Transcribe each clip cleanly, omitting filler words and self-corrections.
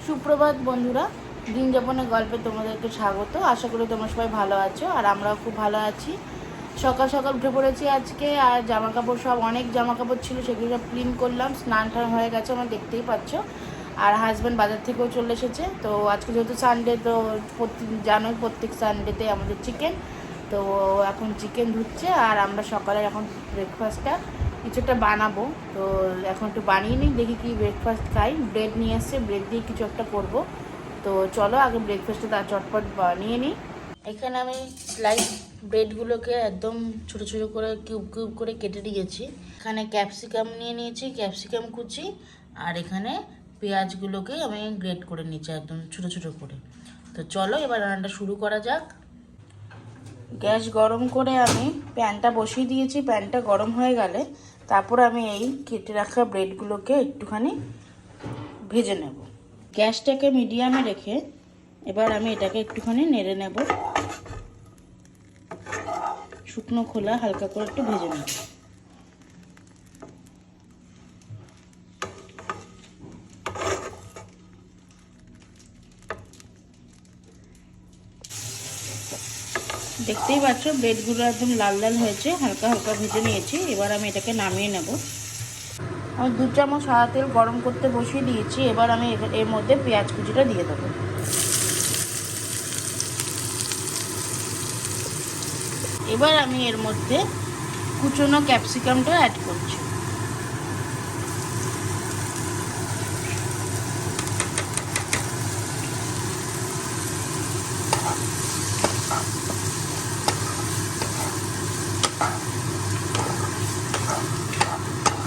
সুপ্রভাত বন্ধুরা, দিন যাপনের গল্পে তোমাদেরকে স্বাগত। আশা করি তোমরা সবাই ভালো আছো, আর আমরাও খুব ভালো আছি। সকাল সকাল উঠে পড়েছি আজকে, আর জামা কাপড় সব অনেক জামা কাপড় ছিল, সেগুলো সব ক্লিন করলাম। স্নান টান হয়ে গেছে, আমার দেখতেই পাচ্ছ। আর হাজব্যান্ড বাজার থেকেও চলে এসেছে। তো আজকে যেহেতু সানডে, তো প্রত্যেক সানডেতে আমাদের চিকেন। তো এখন চিকেন ধুচ্ছে, আর আমরা সকালে এখন ব্রেকফাস্টটা কিছু একটা বানাবো। তো এখন একটু বানিয়ে নিই, দেখি কি ব্রেকফাস্ট খাই। ব্রেড নিয়ে এসছে, ব্রেড দিয়ে কিছু একটা করবো। তো চলো আগে ব্রেকফাস্টটা তার চটপট বানিয়ে নিই। এখানে আমি স্লাইস ব্রেডগুলোকে একদম ছোটো ছোটো করে কিউব কিউব করে কেটে দিয়েছি। এখানে ক্যাপসিকাম নিয়ে নিয়েছি, ক্যাপসিকাম কুচি। আর এখানে পেঁয়াজগুলোকে আমি গ্রেট করে নিয়েছি একদম ছোটো ছোটো করে। তো চলো এবার রান্নাটা শুরু করা যাক। গ্যাস গরম করে আমি প্যানটা বসিয়ে দিয়েছি। প্যানটা গরম হয়ে গেলে তারপর আমি এই কেটে রাখা ব্রেডগুলোকে একটুখানি ভেজে নেব। গ্যাসটাকে মিডিয়ামে রেখে এবার আমি এটাকে একটুখানি নেড়ে নেব। শুকনো খোলা হালকা করে একটু ভেজে নেব। দেখতেই পাচ্ছ ব্রেডগুলো একদম লাল লাল হয়েছে, হালকা হালকা ভেজে নিয়েছি। এবার আমি এটাকে নামিয়ে নেব। আমি 2 চামচ সাদা তেল গরম করতে বসিয়ে দিয়েছি। এবার আমি এর মধ্যে পেঁয়াজ কুচিটা দিয়ে দেবো। এবার আমি এর মধ্যে কুচনো ক্যাপসিকামটা অ্যাড করছি।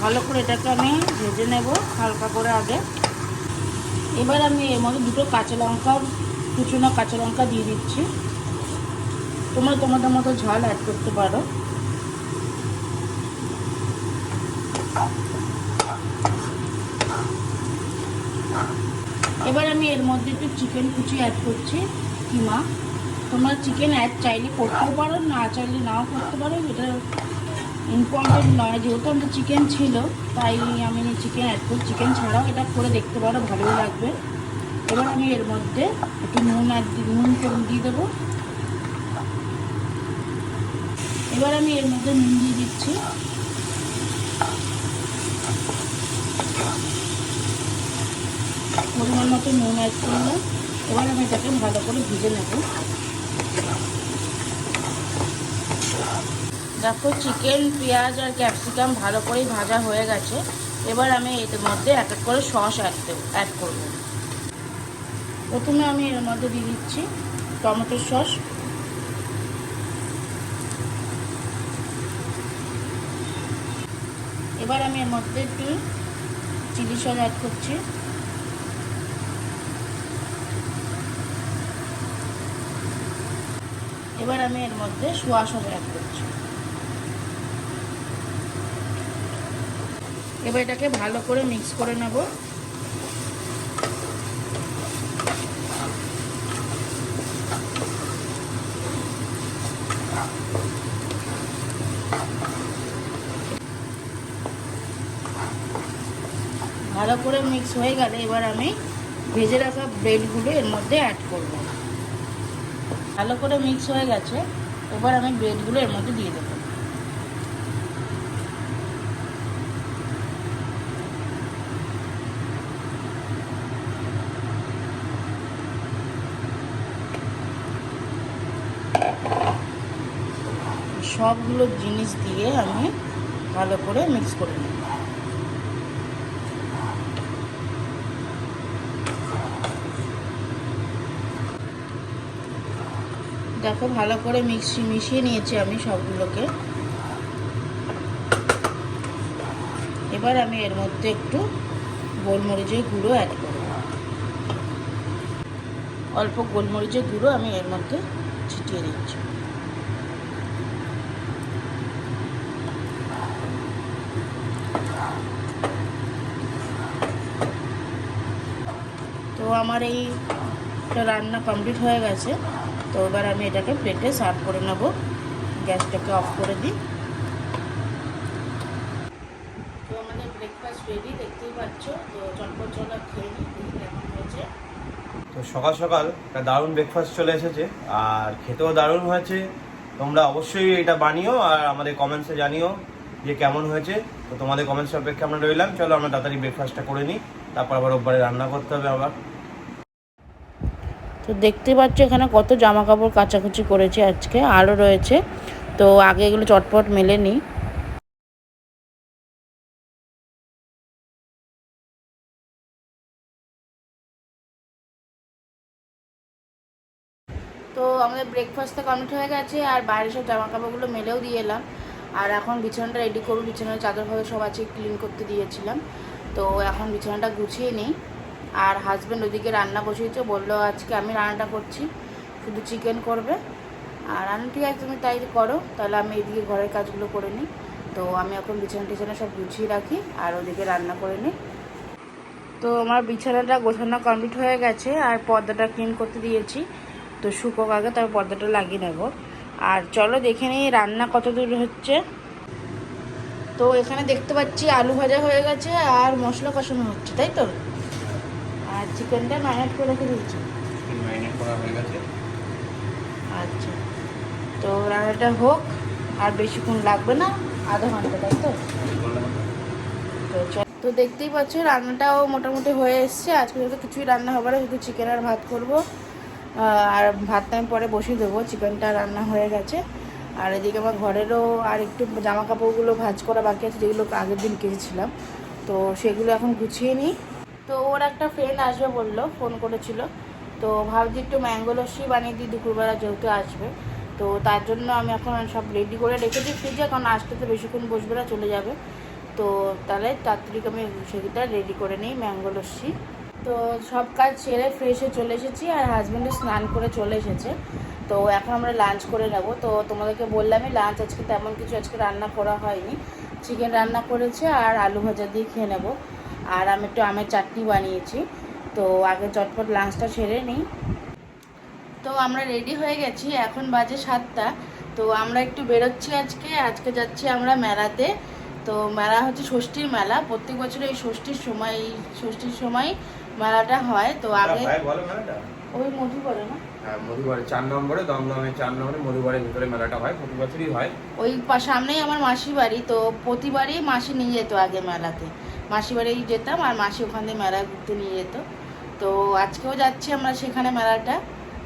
ভালো করে এটাকে আমি ভেজে নেব হালকা করে আগে। এবার আমি এর মধ্যে 2টো কাঁচা লঙ্কা, কুচনো কাঁচা লঙ্কা দিয়ে দিচ্ছি। তোমরা তোমাদের মতো ঝাল অ্যাড করতে পারো। এবার আমি এর মধ্যে একটু চিকেন কুচি অ্যাড করছি, কিমা। তোমরা চিকেন অ্যাড চাইলে করতেও পারো, না চাইলে নাও করতে পারো, এটা ইম্পর্টেন্ট নয়। যেহেতু আমাদের চিকেন ছিল তাই আমি চিকেন অ্যাড করি। চিকেন ছাড়াও এটা করে দেখতে পারো, ভালোই লাগবে। এবার আমি এর মধ্যে একটু নুন দিয়ে দেবো। এবার আমি এর মধ্যে নুন দিয়ে দিচ্ছি। পরিমাণ মতো নুন অ্যাড করলাম। এবার আমি এটাকে ভালো করে ভেজে নেব। দেখো চিকেন, পেঁয়াজ আর ক্যাপসিকাম ভালো করেই ভাজা হয়ে গেছে। এবার আমি এর মধ্যে এক এক করে সস অ্যাড করব। প্রথমে আমি এর মধ্যে দিয়ে দিচ্ছি টমেটো সস। এবার আমি এর মধ্যে একটু চিলি সস অ্যাড করছি। এবার আমি এর মধ্যে সোয়া সস অ্যাড করছি। এবার এটাকে ভালো করে মিক্স করে নেব। ভালো করে মিক্স হয়ে গেলে এবার আমি ভেজে রাখা ব্রেডগুলো এর মধ্যে অ্যাড করব। ভালো করে মিক্স হয়ে গেছে, এবার আমি ব্রেডগুলো এর মধ্যে দিয়ে দেবো। সবগুলো জিনিস দিয়ে আমি ভালো করে মিক্স করে নেব। দেখো ভালো করে মিশিয়ে নিয়েছি আমি সবগুলোকে। এবার আমি এর মধ্যে একটু গোলমরিচের গুঁড়ো অ্যাড করব। অল্প গোলমরিচের গুঁড়ো আমি এর মধ্যে ছিটিয়ে দিচ্ছি। তো আমার এই রান্না কমপ্লিট হয়ে গেছে। তো এবার আমি এটাকে প্লেটে সার্ভ করে নেব। গ্যাসটাকে অফ করে দিই। তো আমাদের ব্রেকফাস্ট রেডি, দেখতেই পাচ্ছ। তো চটপট চলা খেয়ে নিই, কেমন হয়েছে। সকাল সকাল একটা দারুণ ব্রেকফাস্ট চলে এসেছে আর খেতেও দারুণ হয়েছে। তোমরা অবশ্যই এটা বানিও আর আমাদের কমেন্টসে জানিও যে কেমন হয়েছে। তো তোমাদের কমেন্টস অপেক্ষা আমরা রইলাম। চলো আমরা তাড়াতাড়ি ব্রেকফাস্টটা করে নিই, তারপর আবার রোববারে রান্না করতে হবে আবার। তো দেখতে পাচ্ছ এখানে কত জামা কাপড় কাচাকুচি করেছে আজকে, আরও রয়েছে। তো আগে এগুলো চটপট মেলে নিই। তো আমাদের ব্রেকফাস্টটা কমপ্লিট হয়ে গেছে আর বাইরে সব জামা কাপড়গুলো মেলেও দিয়ে এলাম। আর এখন বিছানাটা রেডি করবো। বিছানার চাদর ফাদর সব আছে, ক্লিন করতে দিয়েছিলাম। তো এখন বিছানাটা গুছিয়ে নিই। আর হাজব্যান্ড ওদিকে রান্না বসিয়েছে, বললো আজকে আমি রান্নাটা করছি, শুধু চিকেন করবে। আর আমি ঠিক আছে তুমি তাই করো, তাহলে আমি এদিকে ঘরের কাজগুলো করে নিই। তো আমি এখন বিছানা টিছানা সব গুছিয়ে রাখি আর ওদিকে রান্না করে নিই। তো আমার বিছানাটা গোছানো কমপ্লিট হয়ে গেছে আর পর্দাটা ক্লিন করতে দিয়েছি। তো শুকোক আগে, তারপর পর্দাটা লাগিয়ে নেব। আর চলো দেখে নিই রান্না কত দূর হচ্ছে। তো এখানে দেখতে পাচ্ছি আলু ভাজা হয়ে গেছে আর মশলা কষানো হচ্ছে, তাই তো? আর চিকেনটা ম্যারিনেট করে রেখে দিয়েছি। ম্যারিনেট করা হয়ে গেছে। আচ্ছা, তো রান্নাটা হোক, আর বেশিক্ষণ লাগবে না, আধা ঘন্টা, তাই তো? তো দেখতেই পাচ্ছ রান্নাটাও মোটামুটি হয়ে এসছে। আজকে যেহেতু কিছুই রান্না হবে না, শুধু চিকেন আর ভাত করবো। আর ভাতটা আমি পরে বসিয়ে দেবো, চিকেনটা রান্না হয়ে গেছে। আর এদিকে আমার ঘরেরও আর একটু জামা কাপড়গুলো ভাঁজ করা বাকি আছে, যেগুলো আগের দিন কেচেছিলাম। তো সেগুলো এখন গুছিয়ে নিই। তো ওর একটা ফ্রেন্ড আসবে বললো, ফোন করেছিল। তো ভাবছি একটু ম্যাঙ্গো লস্যি বানিয়ে দিই দুপুরবেলা, যেহেতু আসবে। তো তার জন্য আমি এখন সব রেডি করে রেখেছি ফ্রিজে, কারণ আসতে তো বেশিক্ষণ বসবে না, চলে যাবে। তো তাহলে তাড়াতাড়ি আমি সেটা রেডি করে নিই, ম্যাঙ্গো লস্যি। তো সব কাজ সেরে ফ্রেশে চলে এসেছি আর হাজব্যান্ডও স্নান করে চলে এসেছে। তো এখন আমরা লাঞ্চ করে নেব। তো তোমাদেরকে বললামই লাঞ্চ আজকে তেমন কিছু আজকে রান্না করা হয়নি, চিকেন রান্না করেছে আর আলু ভাজা দিয়ে খেয়ে নেব। আর আমি একটু আমের চাটনি বানিয়েছি। তো আগে চটপট লাঞ্চটা সেরে নিই। তো আমরা রেডি হয়ে গেছি, এখন বাজে 7টা। তো আমরা একটু বেরোচ্ছি আজকে যাচ্ছি আমরা মেলাতে। তো মেলা হচ্ছে ষষ্ঠীর মেলা, প্রত্যেক বছর এই ষষ্ঠীর সময় মেলাটা হয়। তো আগে ওই মধুবারে না, হ্যাঁ মধুবারে 4 নম্বরে, দমদমে 4 নম্বরে মধুবারের ভিতরে মেলাটা হয়, প্রতি বছরই হয়। ওই সামনেই আমার মাসির বাড়ি। তো প্রতিবারই মাসি নিয়ে যেত আগে মেলাতে, মাসির বাড়ি যেতাম আর মাসি ওখান থেকে মেলা ঘুরতে নিয়ে যেত। তো আজকেও যাচ্ছি আমরা সেখানে মেলাটা।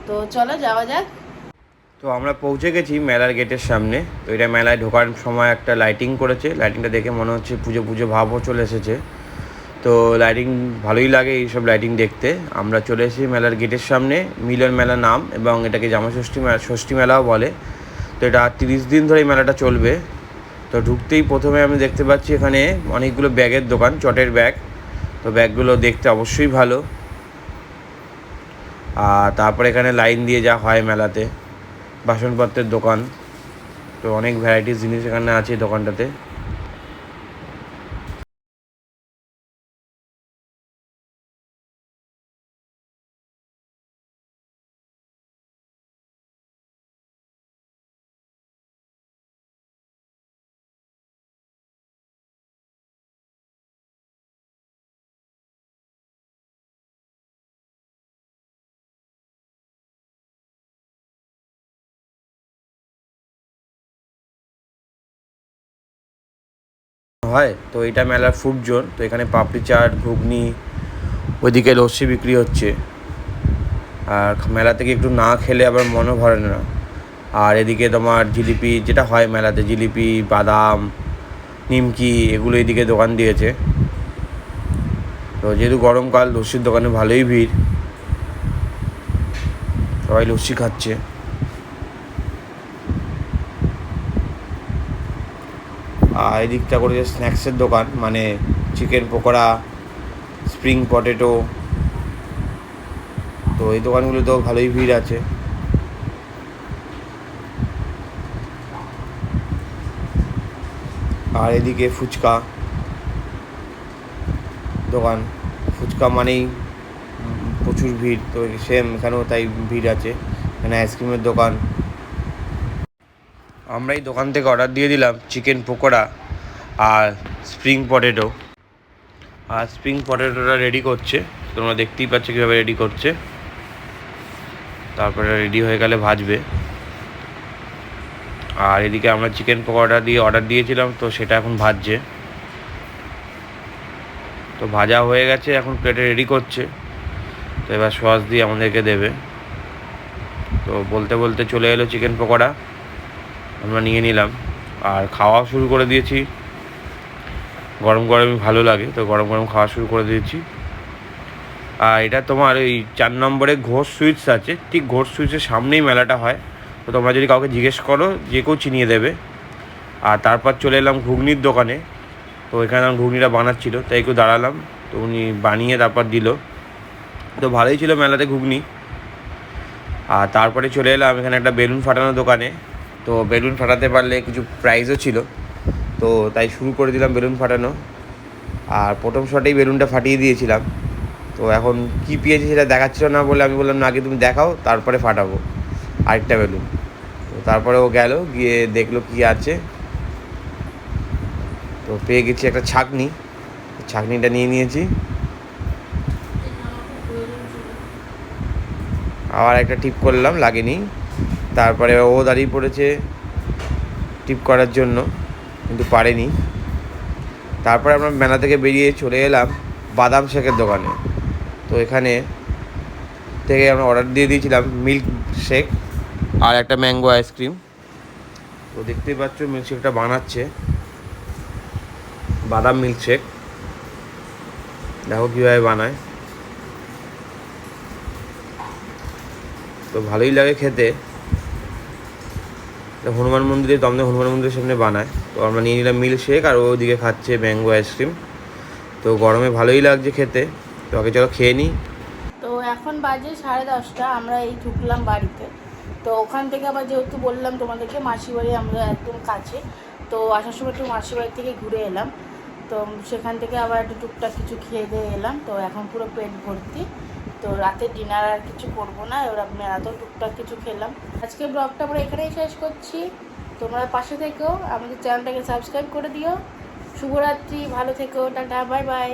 তো চলো যাওয়া যাক। তো আমরা পৌঁছে গেছি মেলার গেটের সামনে। তো এটা মেলায় ঢোকার সময় একটা লাইটিং করেছে, লাইটিংটা দেখে মনে হচ্ছে পুজো পুজো ভাবও চলে এসেছে। তো লাইটিং ভালোই লাগে এইসব লাইটিং দেখতে। আমরা চলে এসেছি মেলার গেটের সামনে, মিলন মেলা নাম, এবং এটাকে ষষ্ঠী মেলাও বলে। তো এটা 30 দিন ধরে এই মেলাটা চলবে। তো ঢুকতেই প্রথমে আমি দেখতে পাচ্ছি এখানে অনেকগুলো ব্যাগের দোকান, চটের ব্যাগ। তো ব্যাগগুলো দেখতে অবশ্যই ভালো। আর তারপরে এখানে লাইন দিয়ে যা হয় মেলাতে, বাসনপত্রের দোকান। তো অনেক ভ্যারাইটিস জিনিস এখানে আছে এই দোকানটাতে। হয় তো এটা মেলার ফুড জোন। তো এখানে পাপড়ি চাট, ঘুগনি, ওইদিকে লস্যি বিক্রি হচ্ছে। আর মেলা থেকে একটু না খেলে আবার মনও ভরে না। আর এদিকে তোমার জিলিপি, যেটা হয় মেলাতে, জিলিপি, বাদাম, নিমকি, এগুলো এদিকে দোকান দিয়েছে। তো যেহেতু গরমকাল, লস্যির দোকানে ভালোই ভিড়, সবাই লস্যি খাচ্ছে। আর এদিকটা করে স্ন্যাক্সের দোকান, মানে চিকেন পকোড়া, স্প্রিং পটেটো। তো এই দোকানগুলোতেও ভালোই ভিড় আছে। আর এদিকে ফুচকা দোকান, ফুচকা মানেই প্রচুর ভিড়। তো সেম এখানেও তাই ভিড় আছে। এখানে আইসক্রিমের দোকান। আমরা এই দোকান থেকে অর্ডার দিয়ে দিলাম চিকেন পকোড়া আর স্প্রিং পটেটো। আর স্প্রিং পটেটোটা রেডি করছে, তোমরা দেখতেই পাচ্ছ কীভাবে রেডি করছে। তারপরে রেডি হয়ে গেলে ভাজবে। আর এদিকে আমরা চিকেন পকোড়া দিয়ে অর্ডার দিয়েছিলাম, তো সেটা এখন ভাজছে। তো ভাজা হয়ে গেছে, এখন প্লেটে রেডি করছে। তো এবার সস দিয়ে আমাদেরকে দেবে। তো বলতে বলতে চলে এলো চিকেন পকোড়া, আমরা নিয়ে নিলাম আর খাওয়া শুরু করে দিয়েছি। গরম গরমই ভালো লাগে, তো গরম গরম খাওয়া শুরু করে দিয়েছি। আর এটা তোমার ওই 4 নম্বরে ঘোষ সুইটস আছে, ঠিক ঘোষ সুইটসের সামনেই মেলাটা হয়। তো তোমরা যদি কাউকে জিজ্ঞেস করো, যে কেউ চিনিয়ে দেবে। আর তারপর চলে এলাম ঘুগনির দোকানে। তো এখানে আমি ঘুগনিটা বানাচ্ছিল, তাই একটু দাঁড়ালাম। তো উনি বানিয়ে তারপর দিল। তো ভালোই ছিল মেলাতে ঘুগনি। আর তারপরে চলে এলাম এখানে একটা বেলুন ফাটানোর দোকানে। তো বেলুন ফাটাতে পারলে কিছু প্রাইজও ছিল, তো তাই শুরু করে দিলাম বেলুন ফাটানো। আর প্রথম শটেই বেলুনটা ফাটিয়ে দিয়েছিলাম। তো এখন কী পেয়েছি সেটা দেখাচ্ছিল না বলে আমি বললাম, না আগে তুমি দেখাও, তারপরে ফাটাবো আরেকটা বেলুন। তো তারপরে ও গেল, গিয়ে দেখলো কী আছে। তো পেয়ে গেছি একটা ছাঁকনি, ছাঁকনিটা নিয়ে নিয়েছি। আবার একটা টিপ করলাম, লাগেনি। তারপরে ও দাঁড়িয়ে পড়েছে টিপ করার জন্য, কিন্তু পারেনি। তারপরে আমরা মেলা থেকে বেরিয়ে চলে এলাম বাদাম শেকের দোকানে। তো এখানে থেকে আমরা অর্ডার দিয়ে দিয়েছিলাম মিল্ক শেক আর একটা ম্যাঙ্গো আইসক্রিম। তো দেখতেই পাচ্ছ মিল্কশেকটা বানাচ্ছে, বাদাম মিল্কশেক। দেখো কীভাবে বানায়। তো ভালোই লাগে খেতে। হনুমান মন্দিরে, দমদম হনুমান মন্দিরের সামনে বানায়। তো আমরা নিয়ে নিলাম মিল্কশেক, আর ওদিকে খাচ্ছে ম্যাঙ্গো আইসক্রিম। তো গরমে ভালোই লাগছে খেতে। তো আগে চলো খেয়ে নিই। তো এখন বাজে 10:30, আমরা এই ঢুকলাম বাড়িতে। তো ওখান থেকে আবার যেহেতু বললাম তোমাদেরকে মাসির বাড়ি আমরা একদম কাছে, তো আসার সময় একটু মাসির বাড়ি থেকে ঘুরে এলাম। তো সেখান থেকে আবার একটু টুকটাক কিছু খেয়ে দিয়ে এলাম। তো এখন পুরো পেট ভর্তি। তো রাতে ডিনার আর কিছু করবো না, এবার মেলাতেও টুকটাক কিছু খেলাম। আজকে ব্লগটা আমরা এখানেই শেষ করছি। তোমরা পাশে থেকো, আমাদের চ্যানেলটাকে সাবস্ক্রাইব করে দিও। শুভরাত্রি, ভালো থেকো, টাটা, বাই বাই।